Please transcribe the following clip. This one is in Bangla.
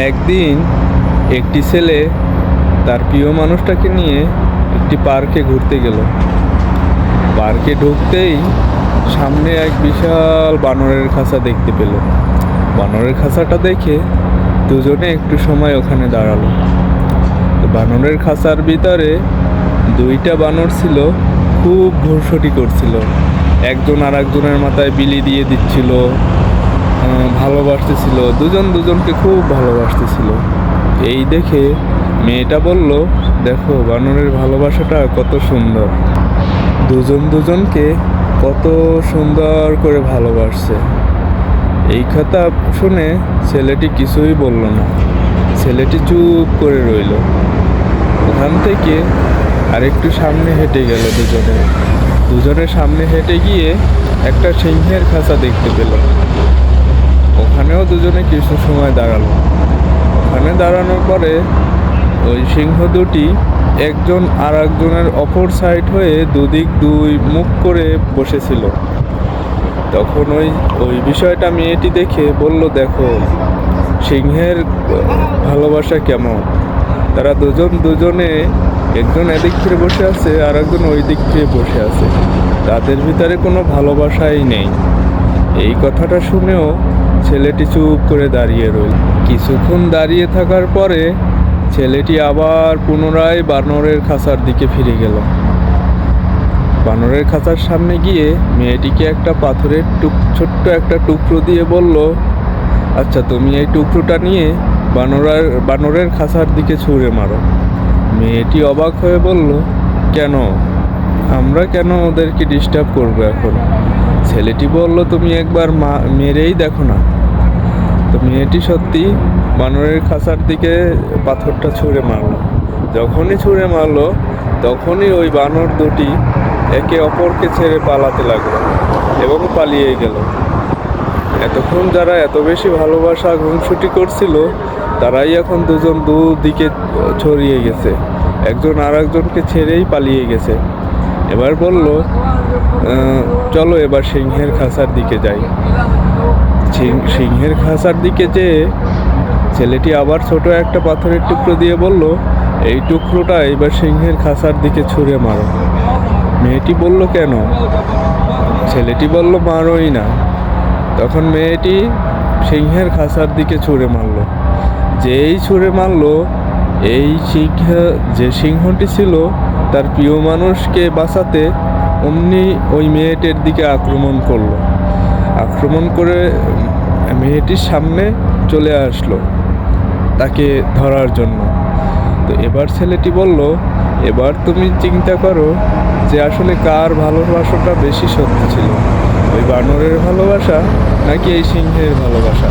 একদিন একটি ছেলে তার প্রিয় মানুষটাকে নিয়ে একটি পার্কে ঘুরতে গেল। পার্কে ঢুকতেই সামনে এক বিশাল বানরের খাঁচা দেখতে পেল। বানরের খাঁচাটা দেখে দুজনে একটু সময় ওখানে দাঁড়ালো। তো বানরের খাঁচার ভিতরে দুইটা বানর ছিল, খুব ঘুরছুটি করছিল। একজন আর একজনের মাথায় বিলি দিয়ে দিচ্ছিল, ভালোবাসতেছিল, দুজন দুজনকে খুব ভালোবাসতেছিল। এই দেখে মেয়েটা বলল, দেখো বানরের ভালোবাসাটা কত সুন্দর, দুজন দুজনকে কত সুন্দর করে ভালোবাসছে। এই কথা শুনে ছেলেটি কিছুই বলল না, ছেলেটি চুপ করে রইল। ওখান থেকে আরেকটু সামনে হেঁটে গেল। দুজনের সামনে হেঁটে গিয়ে একটা সিংহের খাঁচা দেখতে পেল। ওখানেও দুজনে কিছু সময় দাঁড়ালো। ওখানে দাঁড়ানোর পরে ওই সিংহ দুটি একজন আর একজনের অপর সাইড হয়ে দুদিক দুই মুখ করে বসেছিল। তখন ওই বিষয়টা মেয়েটি দেখে বলল, দেখো সিংহের ভালোবাসা কেমন। তারা দুজনে একজন এদিক থেকে বসে আছে আর একজন ওই দিক থেকে বসে আছে, তাদের ভিতরে কোনো ভালোবাসাই নেই। এই কথাটা শুনেও ছেলেটি চুপ করে দাঁড়িয়ে রইল। কিছুক্ষণ দাঁড়িয়ে থাকার পরে ছেলেটি আবার পুনরায় বানরের খাঁচার দিকে ফিরে গেল। বানরের খাঁচার সামনে গিয়ে মেয়েটিকে একটা পাথরের ছোট্ট একটা টুকরো দিয়ে বলল, আচ্ছা তুমি এই টুকরোটা নিয়ে বানরের খাঁচার দিকে ছুঁড়ে মারো। মেয়েটি অবাক হয়ে বলল, কেন, আমরা কেন ওদেরকে ডিস্টার্ব করবো এখন? ছেলেটি বলল, তুমি একবার মেরেই দেখো না। তো মেয়েটি সত্যি বানরের খাঁচার দিকে পাথরটা ছুঁড়ে মারলো। যখনই ছুঁড়ে মারলো তখনই ওই বানর দুটি একে অপরকে ছেড়ে পালাতে লাগলো এবং পালিয়ে গেল। এতক্ষণ যারা এত বেশি ভালোবাসা ঘুমছুটি করছিল, তারাই এখন দুজন দুদিকে ছড়িয়ে গেছে, একজন আর একজনকে ছেড়েই পালিয়ে গেছে। এবার বলল, চলো এবার সিংহের খাঁচার দিকে যাই। সিংহের খাঁচার দিকে যেয়ে ছেলেটি আবার ছোট একটা পাথরের টুকরো দিয়ে বলল, এই টুকরোটা এবার সিংহের খাঁচার দিকে ছুঁড়ে মারো। মেয়েটি বলল, কেন? ছেলেটি বলল, মারোই না। তখন মেয়েটি সিংহের খাঁচার দিকে ছুঁড়ে মারল। যেই ছুঁড়ে মারল, এই যে সিংহটি ছিল তার প্রিয় মানুষকে বাঁচাতে অমনি ওই মেয়েটির দিকে আক্রমণ করলো। আক্রমণ করে মেয়েটির সামনে চলে আসলো তাকে ধরার জন্য। তো এবার ছেলেটি বলল, এবার তুমি চিন্তা করো যে আসলে কার ভালোবাসাটা বেশি সত্যি ছিল, ওই বানরের ভালোবাসা নাকি এই সিংহের ভালোবাসা।